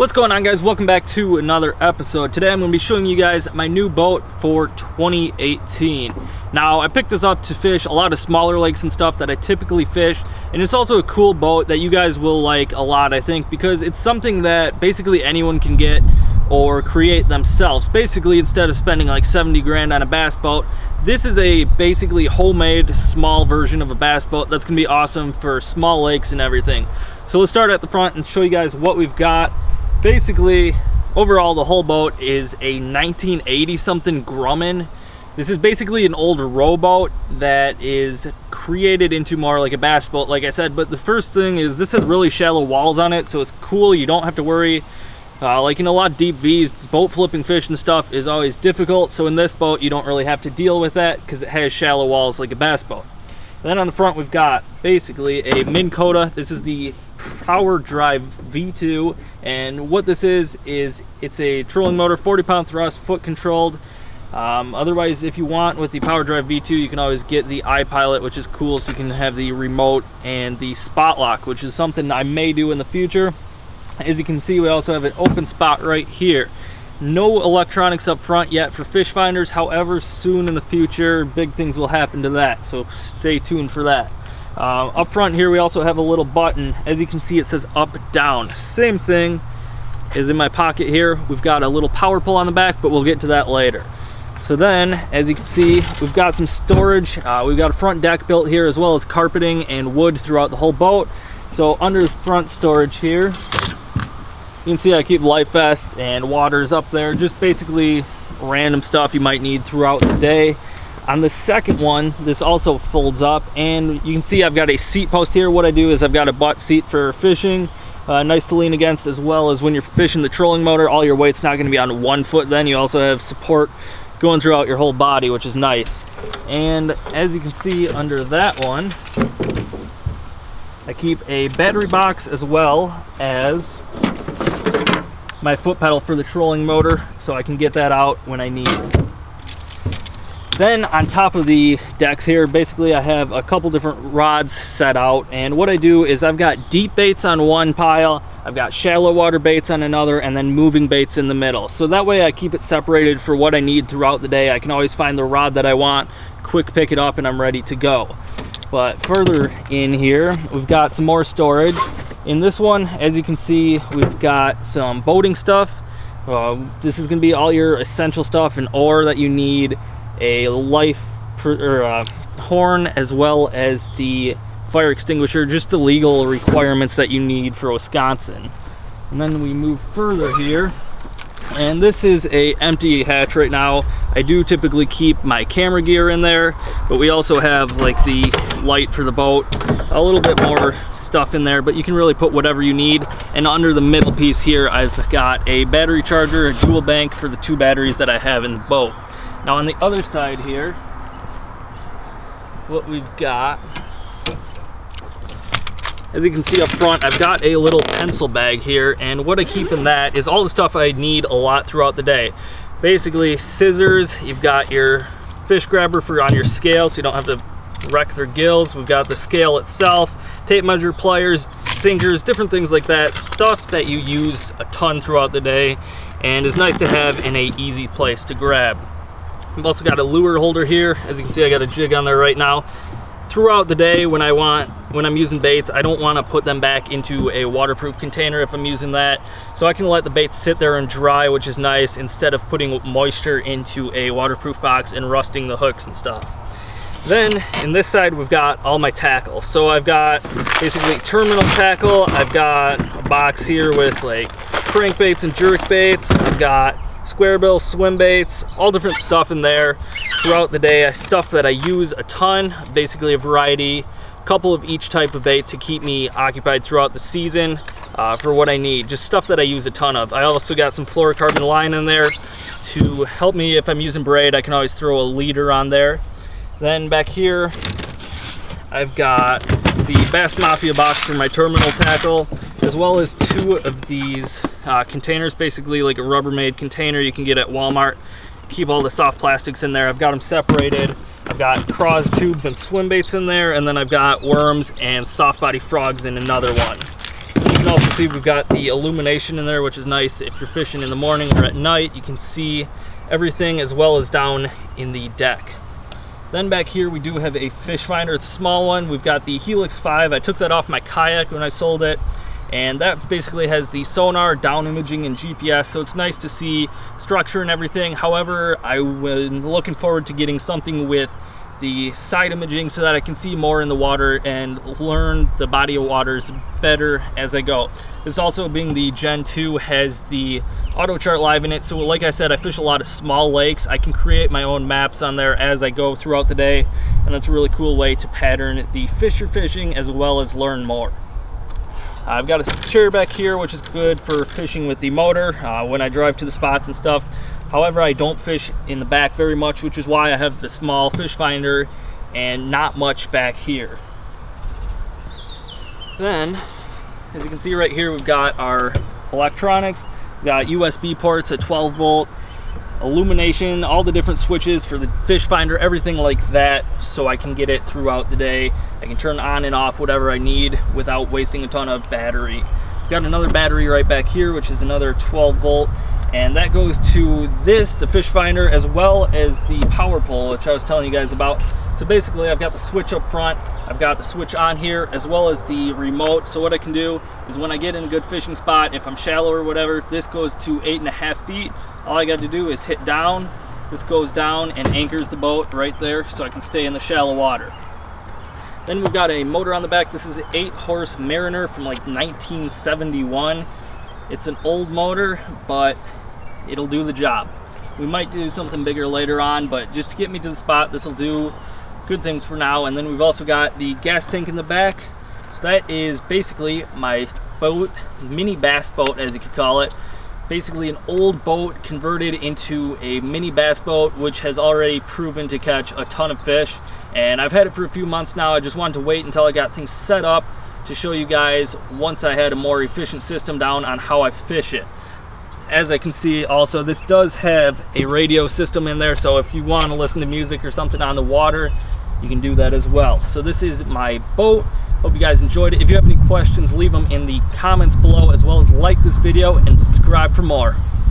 What's going on, guys? Welcome back to another episode. Today I'm going to be showing you guys my new boat for 2018. Now, I picked this up to fish a lot of smaller lakes and stuff that I typically fish, and it's also a cool boat that you guys will like a lot, I think, because it's something that basically anyone can get or create themselves. Basically, instead of spending like 70 grand on a bass boat, this is a basically homemade small version of a bass boat that's going to be awesome for small lakes and everything. So let's start at the front and show you guys what we've got. Basically, overall, the whole boat is a 1980 something Grumman. This is basically an old rowboat that is created into more like a bass boat, like I said. But the first thing is this has really shallow walls on it, so it's cool. You don't have to worry. Like in a lot of deep V's, boat flipping fish and stuff is always difficult. So in this boat, you don't really have to deal with that because it has shallow walls like a bass boat. And then on the front, we've got basically a Minn Kota. This is the Powerdrive V2, and what this is it's a trolling motor, 40-pound thrust, foot controlled. Otherwise, if you want with the Powerdrive V2, you can always get the iPilot, which is cool, so you can have the remote and the spot lock, which is something I may do in the future. As you can see, we also have an open spot right here. No electronics up front yet for Fishfinders, however, soon in the future big things will happen to that, so stay tuned for that. Up front here we also have a little button. As you can see, it says up down. Same thing as in my pocket here. We've got a little power pull on the back, but we'll get to that later. So then, as you can see, we've got some storage. We've got a front deck built here, as well as carpeting and wood throughout the whole boat. So under the front storage here, you can see I keep life vest and waters up there, just basically random stuff you might need throughout the day. On the second one, this also folds up, and you can see I've got a seat post here. What I do is I've got a butt seat for fishing, nice to lean against, as well as when you're fishing the trolling motor, all your weight's not going to be on one foot. Then you also have support going throughout your whole body, which is nice. And as you can see under that one, I keep a battery box as well as my foot pedal for the trolling motor, so I can get that out when I need it. Then on top of the decks here, basically I have a couple different rods set out, and what I do is I've got deep baits on one pile, I've got shallow water baits on another, and then moving baits in the middle. So that way I keep it separated for what I need throughout the day. I can always find the rod that I want, quick pick it up, and I'm ready to go. But further in here, we've got some more storage. In this one, as you can see, we've got some boating stuff. This is going to be all your essential stuff, an oar that you need, a life horn, as well as the fire extinguisher, just the legal requirements that you need for Wisconsin. And then we move further here, and this is a empty hatch right now. I do typically keep my camera gear in there, but we also have like the light for the boat, a little bit more stuff in there, but you can really put whatever you need. And under the middle piece here, I've got a battery charger, a dual bank for the 2 batteries that I have in the boat. Now on the other side here, what we've got, as you can see up front, I've got a little pencil bag here, and what I keep in that is all the stuff I need a lot throughout the day. Basically scissors, you've got your fish grabber for on your scale so you don't have to wreck their gills. We've got the scale itself, tape measure, pliers, sinkers, different things like that, stuff that you use a ton throughout the day and is nice to have in a easy place to grab. I've also got a lure holder here. As you can see, I got a jig on there right now. Throughout the day, when I'm using baits, I don't want to put them back into a waterproof container if I'm using that. So I can let the baits sit there and dry, which is nice, instead of putting moisture into a waterproof box and rusting the hooks and stuff. Then in this side, we've got all my tackle. So I've got basically terminal tackle. I've got a box here with like crankbaits and jerk baits. I've got square bill, swim baits, all different stuff in there throughout the day. Stuff that I use a ton, basically a variety, a couple of each type of bait to keep me occupied throughout the season for what I need. Just stuff that I use a ton of. I also got some fluorocarbon line in there to help me if I'm using braid. I can always throw a leader on there. Then back here, I've got the Bass Mafia box for my terminal tackle, as well as 2 of these containers, basically like a Rubbermaid container you can get at Walmart. Keep all the soft plastics in there. I've got them separated. I've got craws, tubes, and swim baits in there, and then I've got worms and soft body frogs in another one. You can also see we've got the illumination in there, which is nice if you're fishing in the morning or at night. You can see everything as well as down in the deck. Then back here we do have a Fishfinder. It's a small one. We've got the Helix 5. I took that off my Kayak when I sold it, and that basically has the sonar, down imaging, and GPS, so it's nice to see structure and everything. However, I'm looking forward to getting something with the side imaging so that I can see more in the water and learn the body of waters better as I go. This also, being the Gen 2, has the auto chart live in it, so like I said, I fish a lot of small lakes. I can create my own maps on there as I go throughout the day, and that's a really cool way to pattern the fish you're fishing as well as learn more. I've got a chair back here, which is good for fishing with the motor when I drive to the spots and stuff. However, I don't fish in the back very much, which is why I have the small Fishfinder and not much back here. Then, as you can see right here, we've got our electronics. We've got USB ports at 12 volt, illumination, all the different switches for the Fishfinder, everything like that, so I can get it throughout the day. I can turn on and off whatever I need without wasting a ton of battery. We've got another battery right back here, which is another 12 volt, and that goes to this, the Fishfinder, as well as the power pole, which I was telling you guys about. So basically, I've got the switch up front, I've got the switch on here, as well as the remote. So what I can do is when I get in a good fishing spot, if I'm shallow or whatever, this goes to 8.5 feet. All I got to do is hit down, this goes down and anchors the boat right there so I can stay in the shallow water. Then we've got a motor on the back. This is an 8-horse Mariner from like 1971. It's an old motor, but it'll do the job. We might do something bigger later on, but just to get me to the spot, this will do good things for now. And then we've also got the gas tank in the back. So that is basically my boat, mini bass boat as you could call it. Basically an old boat converted into a mini bass boat, which has already proven to catch a ton of fish. And I've had it for a few months now. I just wanted to wait until I got things set up to show you guys once I had a more efficient system down on how I fish it. As I can see also, this does have a radio system in there, so if you want to listen to music or something on the water, you can do that as well. So this is my boat. Hope you guys enjoyed it. If you have any questions, leave them in the comments below, as well as like this video and subscribe for more.